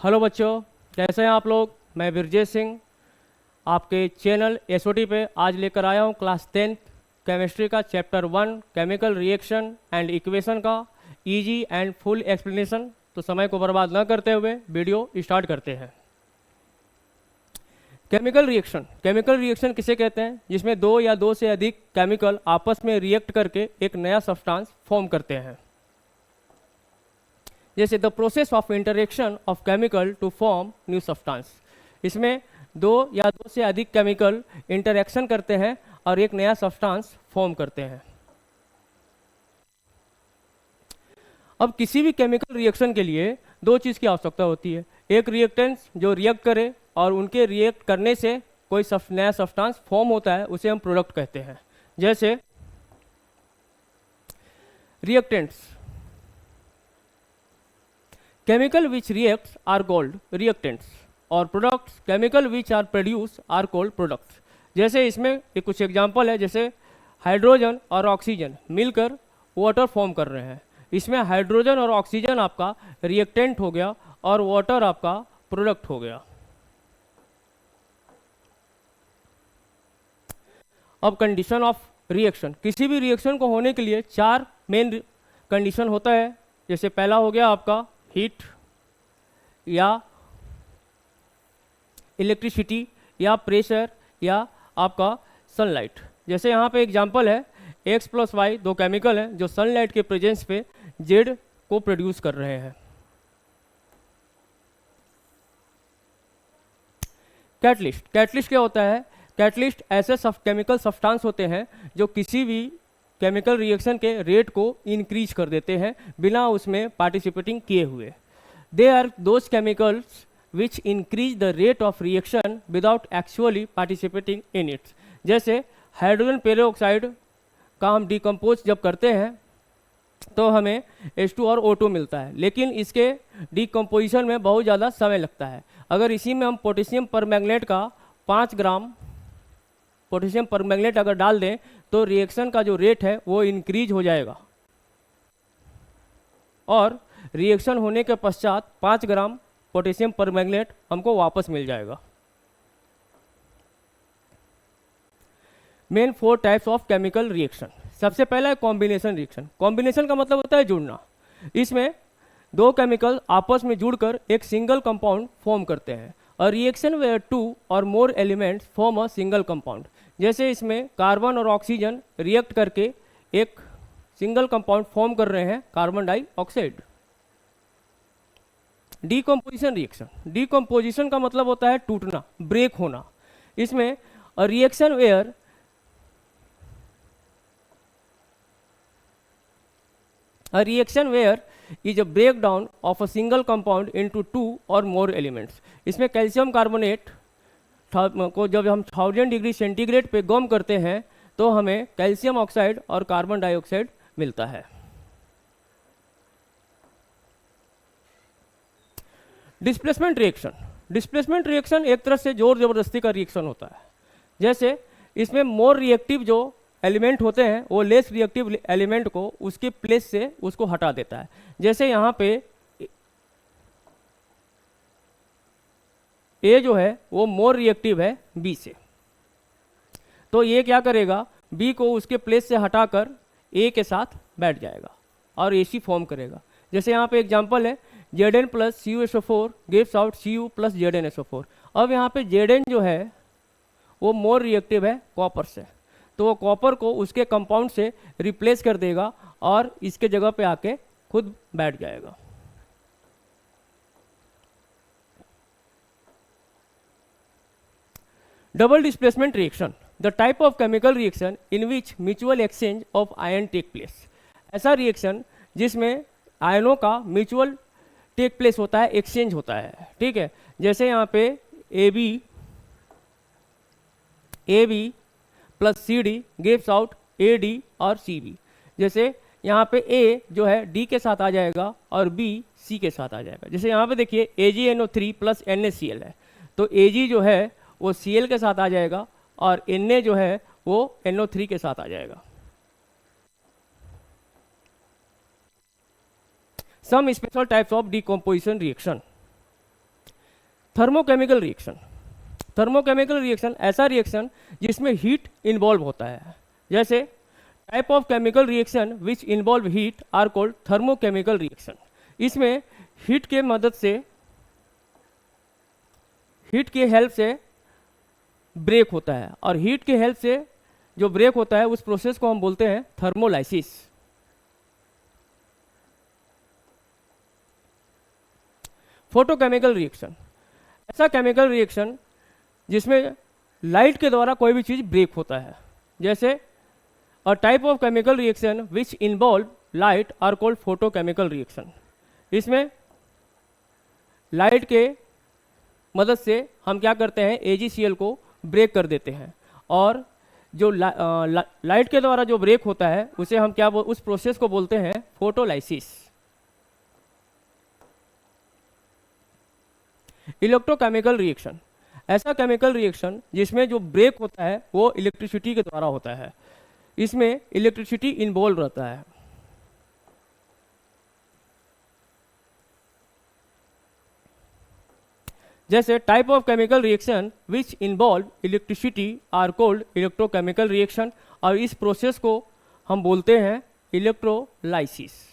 Hello बच्चों, कैसे हैं आप लोग। मैं विरजेश सिंह आपके चैनल एसओटी पे आज लेकर आया हूँ क्लास 10 केमिस्ट्री का chapter 1 chemical reaction and equation का इजी एंड फुल एक्सप्लेनेशन। तो समय को बर्बाद न करते हुए वीडियो स्टार्ट करते हैं। केमिकल रिएक्शन किसे कहते हैं? जिसमें दो या दो से अधिक केमिकल आपस में रिएक्ट करके एक नया सब्सटेंस फॉर्म करते हैं। जैसे the process of interaction of chemical to form new substance. इसमें दो या दो से अधिक केमिकल इंटरेक्शन करते हैं और एक नया सब्सटेंस फॉर्म करते हैं। अब किसी भी केमिकल रिएक्शन के लिए दो चीज़ की आवश्यकता होती है। एक रिएक्टेंट्स जो रिएक्ट करे और उनके रिएक्ट करने से कोई नया सब्सटेंस फॉर्म होता है, उसे हम प्रोडक्ट कहते हैं। जैसे reactants, chemical which reacts are called reactants और products chemical which are produced are called products। जैसे इसमें एक कुछ एग्जांपल है, जैसे हाइड्रोजन और ऑक्सीजन मिलकर वाटर फॉर्म कर रहे हैं। इसमें हाइड्रोजन और ऑक्सीजन आपका रिएक्टेंट हो गया और वाटर आपका प्रोडक्ट हो गया। अब कंडीशन ऑफ रिएक्शन, किसी भी रिएक्शन को होने के लिए चार मेन कंडीशन होता है। जैसे पहला हो गया आपका हीट या इलेक्ट्रिसिटी या प्रेशर या आपका सनलाइट। जैसे यहाँ पे एग्जांपल है X + Y, दो केमिकल हैं जो सनलाइट के प्रेजेंस पे Z को प्रोड्यूस कर रहे हैं। कैटलिस्ट क्या होता है? कैटलिस्ट ऐसे केमिकल सब्सटेंस होते हैं जो किसी भी केमिकल रिएक्शन के रेट को इंक्रीज कर देते हैं बिना उसमें पार्टिसिपेटिंग किए हुए। They are those chemicals which increase the rate of reaction without actually participating in it. जैसे हाइड्रोजन पेरोक्साइड का हम डिकम्पोज जब करते हैं तो हमें H2 और O2 मिलता है, लेकिन इसके डिकम्पोजिशन में बहुत ज़्यादा समय लगता है। अगर इसी में हम पोटेशियम परमैंगनेट का 5 ग्राम पोटेशियम परमैंगनेट अगर डाल दें तो रिएक्शन का जो रेट है वो इंक्रीज हो जाएगा और रिएक्शन होने के पश्चात 5 ग्राम पोटेशियम परमैंगनेट हमको वापस मिल जाएगा। Main 4 types of chemical reaction. सबसे पहला है कॉम्बिनेशन रिएक्शन। कॉम्बिनेशन का मतलब होता है जुड़ना। इसमें दो केमिकल आपस में जुड़कर एक सिंगल कंपाउंड फॉर्म करते हैं। अ रिएक्शन वेयर 2 और more elements form a single compound. जैसे इसमें कार्बन और ऑक्सीजन रिएक्ट करके एक सिंगल कंपाउंड फॉर्म कर रहे हैं, carbon dioxide. Decomposition reaction. Decomposition का मतलब होता है टूटना, ब्रेक होना। इसमें a reaction where is a break down of a single compound into 2 और मोर एलिमेंट्स। इसमें कैल्शियम कार्बोनेट को जब हम 1000 डिग्री सेंटीग्रेड पे गर्म करते हैं तो हमें कैल्शियम ऑक्साइड और कार्बन डाइऑक्साइड मिलता है। डिस्प्लेसमेंट रिएक्शन एक तरह से जोर जबरदस्ती का रिएक्शन होता है। जैसे इसमें मोर रिएक्टिव जो एलिमेंट होते हैं वो लेस रिएक्टिव एलिमेंट को उसके प्लेस से उसको हटा देता है। जैसे यहाँ पे ए जो है वो मोर रिएक्टिव है बी से, तो ये क्या करेगा, बी को उसके प्लेस से हटाकर ए के साथ बैठ जाएगा और AC फॉर्म करेगा। जैसे यहाँ पे एग्जांपल है Zn + CuSO4 gives out Cu + ZnSO4। अब यहाँ पे Zn जो है वो मोर रिएक्टिव है कॉपर से, तो वो कॉपर को उसके कंपाउंड से रिप्लेस कर देगा और इसके जगह पे आके खुद बैठ जाएगा। Double displacement reaction, the type of chemical reaction in which mutual exchange of ion take place. ऐसा रिएक्शन जिसमें आयनों का म्यूचुअल टेक प्लेस होता है, एक्सचेंज होता है। ठीक है, जैसे यहाँ पे AB + CD gives out AD और CB। जैसे यहाँ पे A जो है D के साथ आ जाएगा और B C के साथ आ जाएगा। जैसे यहाँ पे देखिए AgNO3 + NaCl है, तो Ag जो है वो Cl के साथ आ जाएगा और Na जो है वो NO3 के साथ आ जाएगा। Some special types of decomposition reaction. Thermochemical reaction, thermochemical reaction ऐसा रिएक्शन जिसमें हीट इन्वॉल्व होता है। जैसे type of chemical reaction which involve heat are called thermochemical reaction. इसमें हीट के मदद से, हीट की हेल्प से ब्रेक होता है, और हीट की हेल्प से जो ब्रेक होता है उस प्रोसेस को हम बोलते हैं थर्मोलाइसिस। फोटोकेमिकल रिएक्शन ऐसा केमिकल रिएक्शन जिसमें लाइट के द्वारा कोई भी चीज़ ब्रेक होता है। जैसे a type of chemical reaction which involve light are called photochemical reaction. इसमें लाइट के मदद से हम क्या करते हैं, AgCl को ब्रेक कर देते हैं, और जो लाइट के द्वारा जो ब्रेक होता है उसे हम क्या उस प्रोसेस को बोलते हैं फोटोलाइसिस। इलेक्ट्रोकेमिकल रिएक्शन ऐसा केमिकल रिएक्शन जिसमें जो ब्रेक होता है वो इलेक्ट्रिसिटी के द्वारा होता है। इसमें इलेक्ट्रिसिटी इन्वॉल्व रहता है। जैसे type of chemical reaction which involve electricity are called electrochemical reaction, और इस प्रोसेस को हम बोलते हैं electrolysis.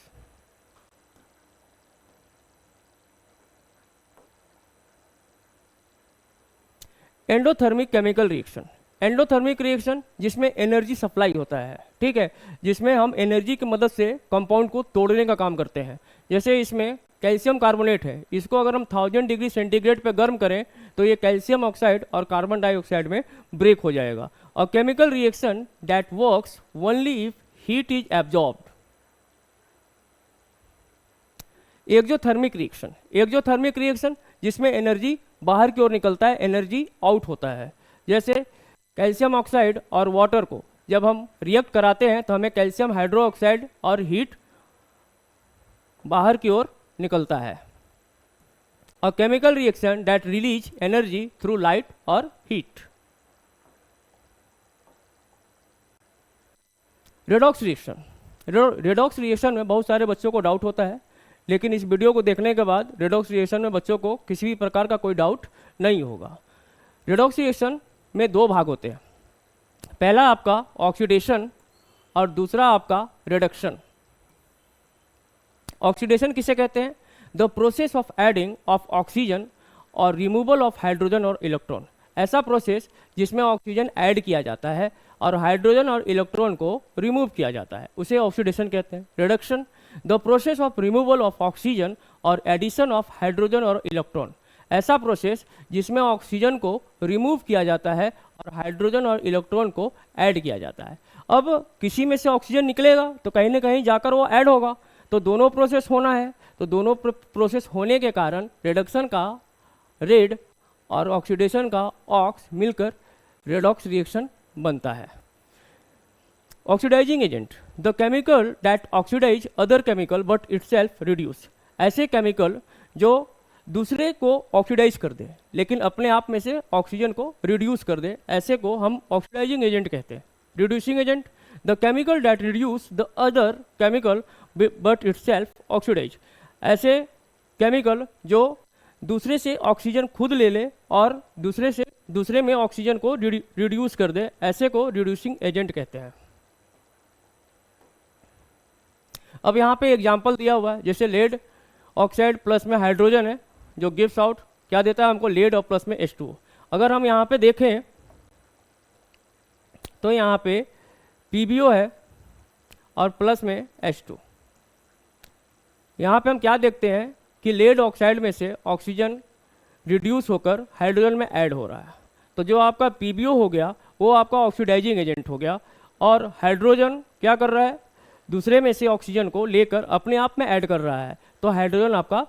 Endothermic chemical reaction, endothermic reaction जिसमें एनर्जी सप्लाई होता है, ठीक है, जिसमें हम एनर्जी की मदद से कंपाउंड को तोड़ने का काम करते हैं। जैसे इसमें कैल्शियम कार्बोनेट है, इसको अगर हम 1000 डिग्री सेंटीग्रेड पे गर्म करें तो ये कैल्शियम ऑक्साइड और कार्बन डाइऑक्साइड में ब्रेक हो जाएगा। और chemical reaction that works only if heat is absorbed. Exothermic reaction, exothermic reaction जिसमें एनर्जी बाहर की ओर निकलता है, एनर्जी आउट होता है। जैसे कैल्शियम ऑक्साइड और वाटर को जब हम रिएक्ट कराते हैं तो हमें कैल्शियम हाइड्रोक्साइड और हीट बाहर की ओर निकलता है। A chemical reaction that release energy through light और heat. Redox reaction, redox reaction में बहुत सारे बच्चों को डाउट होता है, लेकिन इस वीडियो को देखने के बाद रेडॉक्स रिएक्शन में बच्चों को किसी भी प्रकार का कोई डाउट नहीं होगा। रेडॉक्स रिएक्शन में दो भाग होते हैं, पहला आपका ऑक्सीडेशन और दूसरा आपका रिडक्शन। ऑक्सीडेशन किसे कहते हैं? The process of adding of oxygen और रिमूवल ऑफ हाइड्रोजन और इलेक्ट्रॉन। ऐसा प्रोसेस जिसमें ऑक्सीजन ऐड किया जाता है और हाइड्रोजन और इलेक्ट्रॉन को रिमूव किया जाता है, उसे ऑक्सीडेशन कहते हैं। Reduction, the process of removal of oxygen और एडिशन ऑफ हाइड्रोजन और इलेक्ट्रॉन। ऐसा प्रोसेस जिसमें ऑक्सीजन को रिमूव किया जाता है और हाइड्रोजन और इलेक्ट्रॉन को ऐड किया जाता है। अब किसी में से ऑक्सीजन निकलेगा तो कहीं ना कहीं जाकर वो ऐड होगा, तो दोनों प्रोसेस होना है। तो दोनों प्रोसेस होने के कारण रिडक्शन का रेड और ऑक्सीडेशन का ऑक्स मिलकर रेडॉक्स रिएक्शन बनता है। Oxidising agent, the chemical that oxidise other chemical but itself reduce. ऐसे केमिकल जो दूसरे को ऑक्सीडाइज कर दे लेकिन अपने आप में से ऑक्सीजन को रिड्यूस कर दे, ऐसे को हम ऑक्सीडाइजिंग एजेंट कहते हैं। Reducing agent, the chemical that reduce the other chemical but itself oxidise. ऐसे केमिकल जो दूसरे से ऑक्सीजन खुद ले ले और दूसरे में ऑक्सीजन को रिड्यूस कर दे, ऐसे को रिड्यूसिंग एजेंट कहते हैं। अब यहाँ पे एग्जाम्पल दिया हुआ है, जैसे लेड ऑक्साइड प्लस में हाइड्रोजन है जो गिव्स आउट क्या देता है हमको, लेड और प्लस में H2O। अगर हम यहाँ पे देखें तो यहाँ पे PbO है और प्लस में H2। यहाँ पे हम क्या देखते हैं कि लेड ऑक्साइड में से ऑक्सीजन रिड्यूस होकर हाइड्रोजन में ऐड हो रहा है। तो जो आपका PbO हो गया वो आपका ऑक्सीडाइजिंग एजेंट हो गया, और हाइड्रोजन क्या कर रहा है, दूसरे में से ऑक्सीजन को लेकर अपने आप में ऐड कर रहा है, तो हाइड्रोजन आपका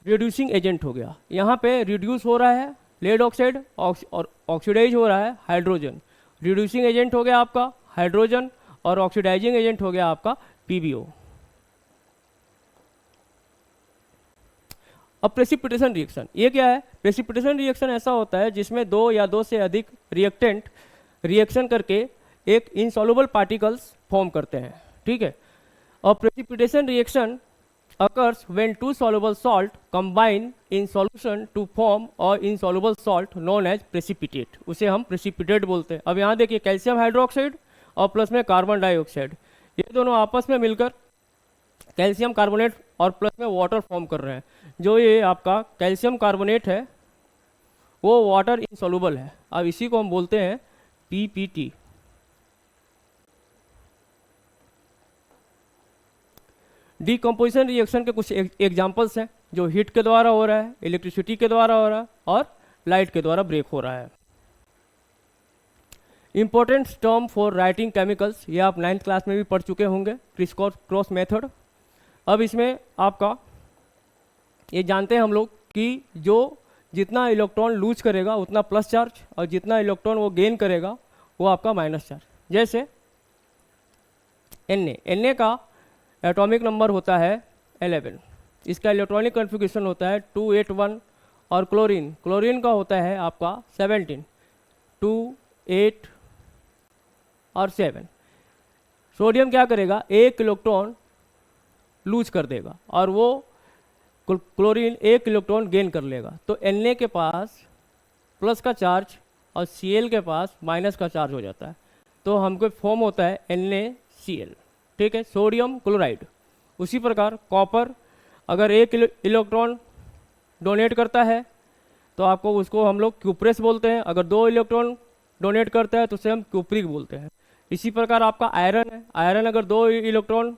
रिड्यूसिंग एजेंट हो गया। यहाँ पे रिड्यूस हो रहा है लेड ऑक्साइड और ऑक्सीडाइज हो रहा है हाइड्रोजन। रिड्यूसिंग एजेंट हो गया आपका हाइड्रोजन और ऑक्सीडाइजिंग एजेंट हो गया आपका PbO। अब प्रेसिपिटेशन रिएक्शन, ये क्या है? प्रेसिपिटेशन रिएक्शन ऐसा होता है जिसमें दो या दो से अधिक रिएक्टेंट रिएक्शन करके एक इनसॉल्युबल पार्टिकल्स फॉर्म करते हैं, ठीक है। और precipitation reaction occurs when two soluble salt combine in solution to form or insoluble salt known as precipitate, उसे हम precipitate बोलते हैं। अब यहाँ देखिए कैल्शियम हाइड्रोक्साइड और प्लस में कार्बन डाइऑक्साइड, ये दोनों आपस में मिलकर कैल्शियम कार्बोनेट और प्लस में वाटर फॉर्म कर रहे हैं। जो ये आपका कैल्शियम कार्बोनेट है वो वाटर इनसॉल्युबल है। अब इसी को हम बोलते हैं पीपीटी। डीकम्पोजिशन रिएक्शन के कुछ एग्जांपल्स हैं जो हीट के द्वारा हो रहा है, इलेक्ट्रिसिटी के द्वारा हो रहा है और लाइट के द्वारा ब्रेक हो रहा है। Important term for writing chemicals, ये आप 9th क्लास में भी पढ़ चुके होंगे, क्रिस क्रॉस मेथड। अब इसमें आपका ये जानते हैं हम लोग कि जो जितना इलेक्ट्रॉन लूज करेगा उतना प्लस चार्ज और जितना इलेक्ट्रॉन वो गेन करेगा वो आपका माइनस चार्ज। जैसे Na का एटॉमिक नंबर होता है 11, इसका इलेक्ट्रॉनिक कन्फिगरेशन होता है 281 और क्लोरीन का होता है आपका 17, 2, 8 और 7। सोडियम क्या करेगा, एक इलेक्ट्रॉन लूज कर देगा और वो क्लोरीन एक इलेक्ट्रॉन गेन कर लेगा। तो Na के पास प्लस का चार्ज और Cl के पास माइनस का चार्ज हो जाता है, तो हमको फॉर्म होता है NaCl, ठीक है, सोडियम क्लोराइड। उसी प्रकार कॉपर अगर एक इलेक्ट्रॉन डोनेट करता है तो आपको उसको हम लोग क्यूप्रेस बोलते हैं, अगर 2 इलेक्ट्रॉन डोनेट करता है तो उसे हम क्यूप्रिक बोलते हैं। इसी प्रकार आपका आयरन है, आयरन अगर 2 इलेक्ट्रॉन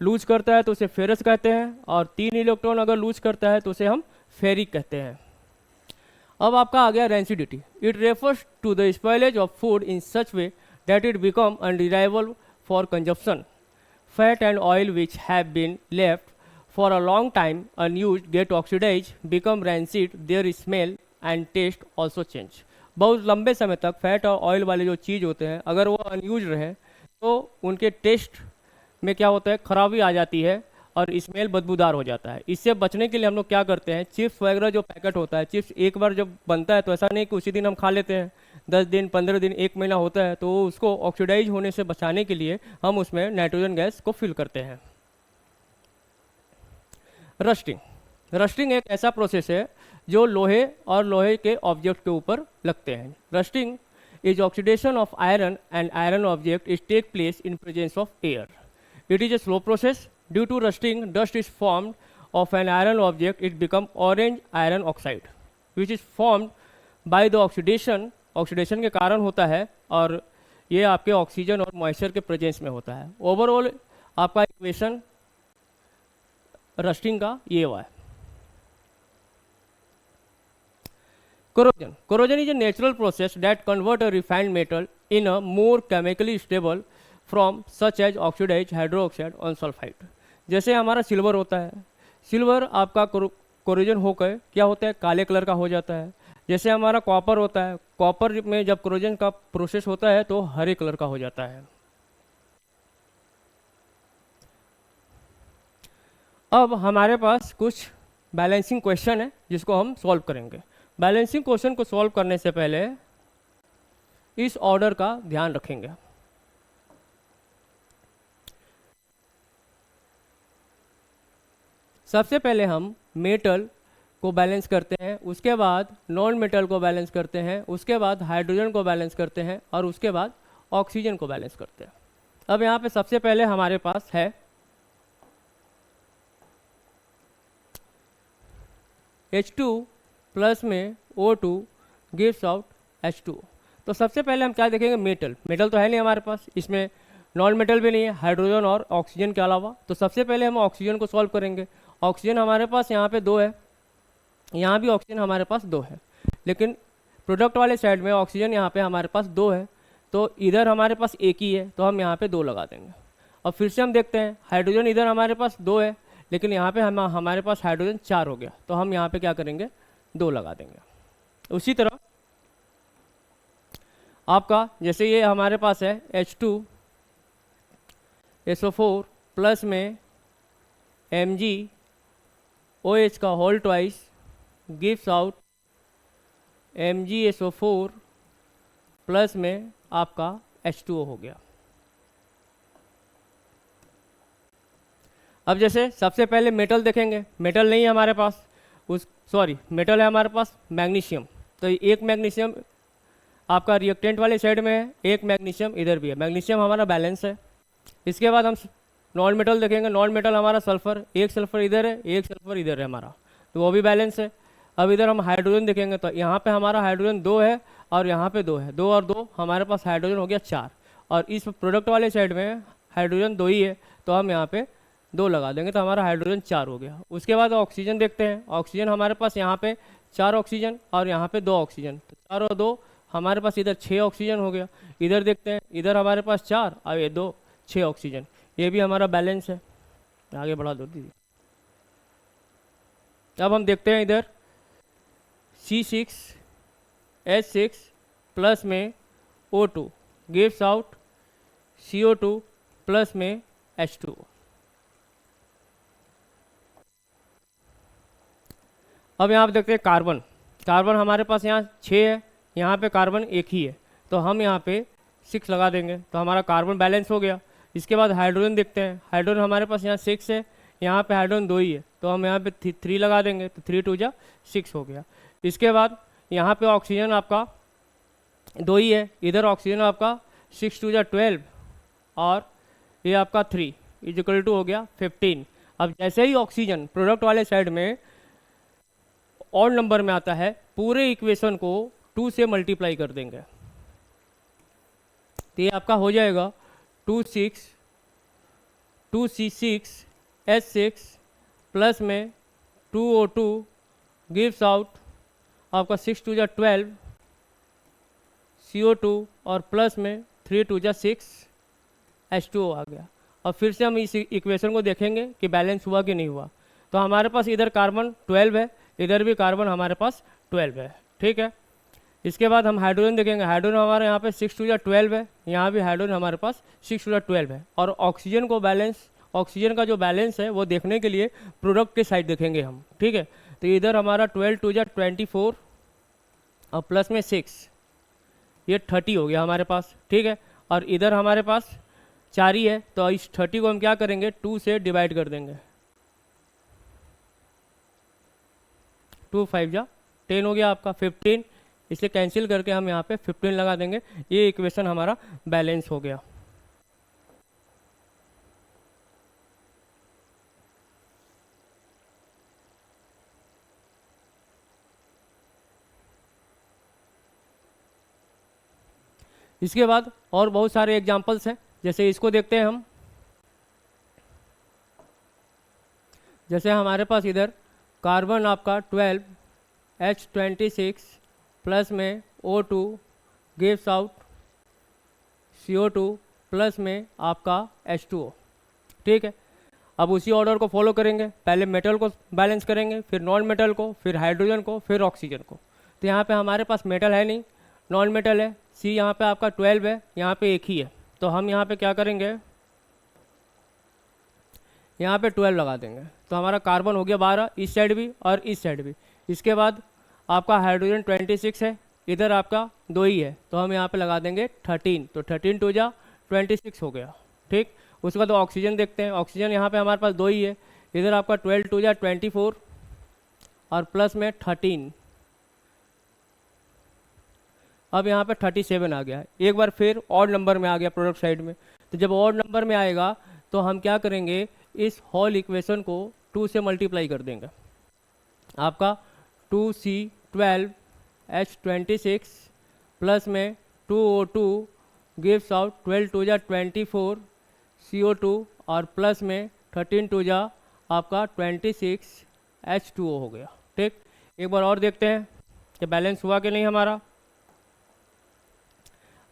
लूज करता है तो उसे फेरस कहते हैं और 3 इलेक्ट्रॉन अगर लूज करता है तो उसे हम फेरिक कहते हैं। अब आपका आ गया rancidity. It refers to the spoilage of food in such way that it become undesirable for consumption. Fat and oil which have been left for a long time unused get oxidized, become rancid, their smell and taste also change। बहुत लंबे समय तक fat और oil वाले जो चीज़ होते हैं अगर वो अनयूज रहे तो उनके टेस्ट में क्या होता है, खराबी आ जाती है और स्मेल बदबूदार हो जाता है। इससे बचने के लिए हम लोग क्या करते हैं, चिप्स वगैरह जो पैकेट होता है, चिप्स एक बार जब बनता है तो ऐसा नहीं कि उसी दिन हम खा लेते हैं, 10 दिन 15 दिन 1 महीना होता है, तो उसको ऑक्सीडाइज होने से बचाने के लिए हम उसमें नाइट्रोजन गैस को फिल करते हैं। रस्टिंग एक ऐसा प्रोसेस है जो लोहे और लोहे के ऑब्जेक्ट के ऊपर लगते हैं। Rusting is oxidation of iron and iron object is take place in presence of air. It is a slow process. Due to rusting dust is formed of an iron object, it become orange iron oxide which is formed by the oxidation के कारण होता है और ये आपके oxygen और moisture के presence में होता है। ओवरऑल आपका इक्वेशन रस्टिंग का ये हुआ है। Corrosion is a natural process that converts a refined metal in a more chemically stable form such as oxidized hydroxide on sulfide। जैसे हमारा सिल्वर होता है, सिल्वर आपका कोरोजन होकर क्या होता है, काले कलर का हो जाता है। जैसे हमारा कॉपर होता है, कॉपर में जब कोरोजन का प्रोसेस होता है तो हरे कलर का हो जाता है। अब हमारे पास कुछ बैलेंसिंग क्वेश्चन है जिसको हम सॉल्व करेंगे। बैलेंसिंग क्वेश्चन को सॉल्व करने से पहले इस ऑर्डर का ध्यान रखेंगे। सबसे पहले हम मेटल को बैलेंस करते हैं, उसके बाद नॉन मेटल को बैलेंस करते हैं, उसके बाद हाइड्रोजन को बैलेंस करते हैं और उसके बाद ऑक्सीजन को बैलेंस करते हैं। अब यहाँ पे सबसे पहले हमारे पास है H2 प्लस में O2 गिव्स आउट H2। तो सबसे पहले हम क्या देखेंगे, मेटल तो है नहीं हमारे पास, इसमें नॉन मेटल भी नहीं है हाइड्रोजन और ऑक्सीजन के अलावा। तो सबसे पहले हम ऑक्सीजन को सॉल्व करेंगे। ऑक्सीजन हमारे पास यहाँ पे 2 है, यहाँ भी ऑक्सीजन हमारे पास 2 है, लेकिन प्रोडक्ट वाले साइड में ऑक्सीजन यहाँ पे हमारे पास 2 है, तो इधर हमारे पास एक ही है तो हम यहाँ पे 2 लगा देंगे। अब फिर से हम देखते हैं, हाइड्रोजन इधर हमारे पास 2 है लेकिन यहाँ पे हमारे पास हाइड्रोजन 4 हो गया, तो हम यहाँ पे क्या करेंगे, 2 लगा देंगे। उसी तरह आपका जैसे ये हमारे पास है H2SO4 प्लस में MgOH का whole twice gives out MgSO4 plus में आपका H2O हो गया। अब जैसे सबसे पहले मेटल देखेंगे, मेटल नहीं है हमारे पास, मेटल है हमारे पास मैग्नीशियम। तो एक मैग्नीशियम आपका रिएक्टेंट वाले साइड में है, एक मैग्नीशियम इधर भी है, मैग्नीशियम हमारा बैलेंस है। इसके बाद हम नॉन मेटल देखेंगे, नॉन मेटल हमारा सल्फर, एक सल्फर इधर है, एक सल्फर इधर है हमारा, तो वो भी बैलेंस है। अब इधर हम हाइड्रोजन देखेंगे, तो यहाँ पे हमारा हाइड्रोजन 2 है और यहाँ पे 2 है, 2 और 2 हमारे पास हाइड्रोजन हो गया 4। और इस प्रोडक्ट वाले साइड में हाइड्रोजन 2 ही है, तो हम यहाँ पे 2 लगा देंगे, तो हमारा हाइड्रोजन 4 हो गया। उसके बाद ऑक्सीजन देखते हैं, ऑक्सीजन हमारे पास यहाँ पे 4 ऑक्सीजन और यहाँ पे 2 ऑक्सीजन, तो 4 और 2 हमारे पास इधर 6 ऑक्सीजन हो गया। इधर देखते हैं, इधर हमारे पास 4 और ये 2, 6 ऑक्सीजन, ये भी हमारा बैलेंस है। आगे बढ़ा दो दीदी। अब हम देखते हैं इधर C6H6 प्लस में O2 gives out CO2 plus में H2O। अब यहाँ पे देखते हैं कार्बन, कार्बन हमारे पास यहाँ 6 है, यहाँ पे कार्बन एक ही है, तो हम यहाँ पे 6 लगा देंगे, तो हमारा कार्बन बैलेंस हो गया। इसके बाद हाइड्रोजन देखते हैं, हाइड्रोजन हमारे पास यहाँ 6 है, यहाँ पे हाइड्रोजन 2 ही है, तो हम यहाँ पे 3 लगा देंगे, तो 3 2 जा 6 हो गया। इसके बाद यहाँ पे ऑक्सीजन आपका 2 ही है, इधर ऑक्सीजन आपका 6 2 जा 12 और ये आपका 3 इक्वल टू हो गया 15। अब जैसे ही ऑक्सीजन प्रोडक्ट वाले साइड में ऑड नंबर में आता है, पूरे इक्वेशन को 2 से मल्टीप्लाई कर देंगे, तो ये आपका हो जाएगा 2C6H6 प्लस में 2O2 गिव्स आउट आपका 6 2 जा 12 CO2 और प्लस में 3 2 जा 6 H2O आ गया। अब फिर से हम इस इक्वेशन को देखेंगे कि बैलेंस हुआ कि नहीं हुआ। तो हमारे पास इधर कार्बन 12 है, इधर भी कार्बन हमारे पास 12 है, ठीक है। इसके बाद हम हाइड्रोजन देखेंगे, हाइड्रोजन हमारे यहाँ पे 6 2 जा 12 है, यहाँ भी हाइड्रोजन हमारे पास 6 2 जा 12 है। और ऑक्सीजन को बैलेंस, ऑक्सीजन का जो बैलेंस है वो देखने के लिए प्रोडक्ट के साइड देखेंगे हम, ठीक है। तो इधर हमारा 12 2 जा 24 और प्लस में 6, ये 30 हो गया हमारे पास, ठीक है। और इधर हमारे पास 4 ही है, तो इस 30 को हम क्या करेंगे 2 से डिवाइड कर देंगे, 2 5 जा 10 हो गया आपका 15, इसलिए कैंसिल करके हम यहाँ पे 15 लगा देंगे। ये इक्वेशन हमारा बैलेंस हो गया। इसके बाद और बहुत सारे एग्जाम्पल्स हैं, जैसे इसको देखते हैं हम। जैसे हमारे पास इधर कार्बन आपका 12 H26 प्लस में O2 gives out CO2 plus में आपका H2O, ठीक है। अब उसी ऑर्डर को फॉलो करेंगे, पहले मेटल को बैलेंस करेंगे, फिर नॉन मेटल को, फिर हाइड्रोजन को, फिर ऑक्सीजन को। तो यहाँ पे हमारे पास मेटल है नहीं, नॉन मेटल है, C यहाँ पे आपका 12 है, यहाँ पे एक ही है, तो हम यहाँ पे क्या करेंगे, यहाँ पे 12 लगा देंगे, तो हमारा कार्बन हो गया 12, इस साइड भी और इस साइड भी। इसके बाद आपका हाइड्रोजन 26 है, इधर आपका 2 ही है, तो हम यहाँ पे लगा देंगे 13, तो 13 2 जा 26 हो गया, ठीक। उसके बाद ऑक्सीजन देखते हैं, ऑक्सीजन यहाँ पे हमारे पास 2 ही है, इधर आपका 12 2 जा 24 और प्लस में 13, अब यहाँ पे 37 आ गया। एक बार फिर ऑड नंबर में आ गया प्रोडक्ट साइड में, तो जब ऑड नंबर में आएगा तो हम क्या करेंगे, इस होल इक्वेशन को 2 से मल्टीप्लाई कर देंगे। आपका 2C12H26 प्लस में 2O2 गिव्स आउट 12 2 जा 24 CO2 और प्लस में 13 2 जा आपका 26 H2O हो गया, ठीक। एक बार और देखते हैं कि बैलेंस हुआ कि नहीं हमारा।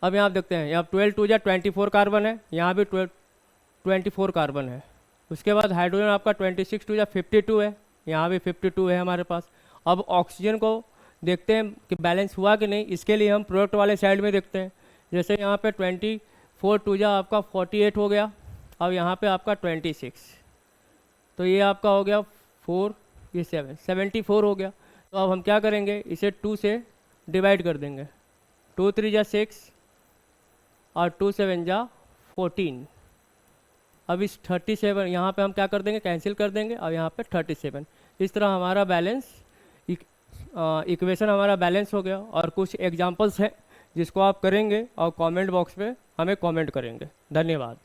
अब यहाँ देखते हैं, यहाँ 12 2 जा 24 कार्बन है, यहाँ भी 24 कार्बन है। उसके बाद हाइड्रोजन आपका 26 2 जा 52 है, यहाँ भी 52 है हमारे पास। अब ऑक्सीजन को देखते हैं कि बैलेंस हुआ कि नहीं, इसके लिए हम प्रोडक्ट वाले साइड में देखते हैं। जैसे यहाँ पे 24 2 जा आपका 48 हो गया, अब यहाँ पे आपका 26, तो ये आपका हो गया 4 ये 7 74 हो गया। तो अब हम क्या करेंगे, इसे 2 से डिवाइड कर देंगे, 2 3 जा 6 और 2 7 जा 14। अब इस 37 यहाँ पे हम क्या कर देंगे, कैंसिल कर देंगे और यहाँ पे 37। इस तरह हमारा बैलेंस इक्वेशन हमारा बैलेंस हो गया। और कुछ एग्जांपल्स हैं जिसको आप करेंगे और कमेंट बॉक्स में हमें कमेंट करेंगे। धन्यवाद।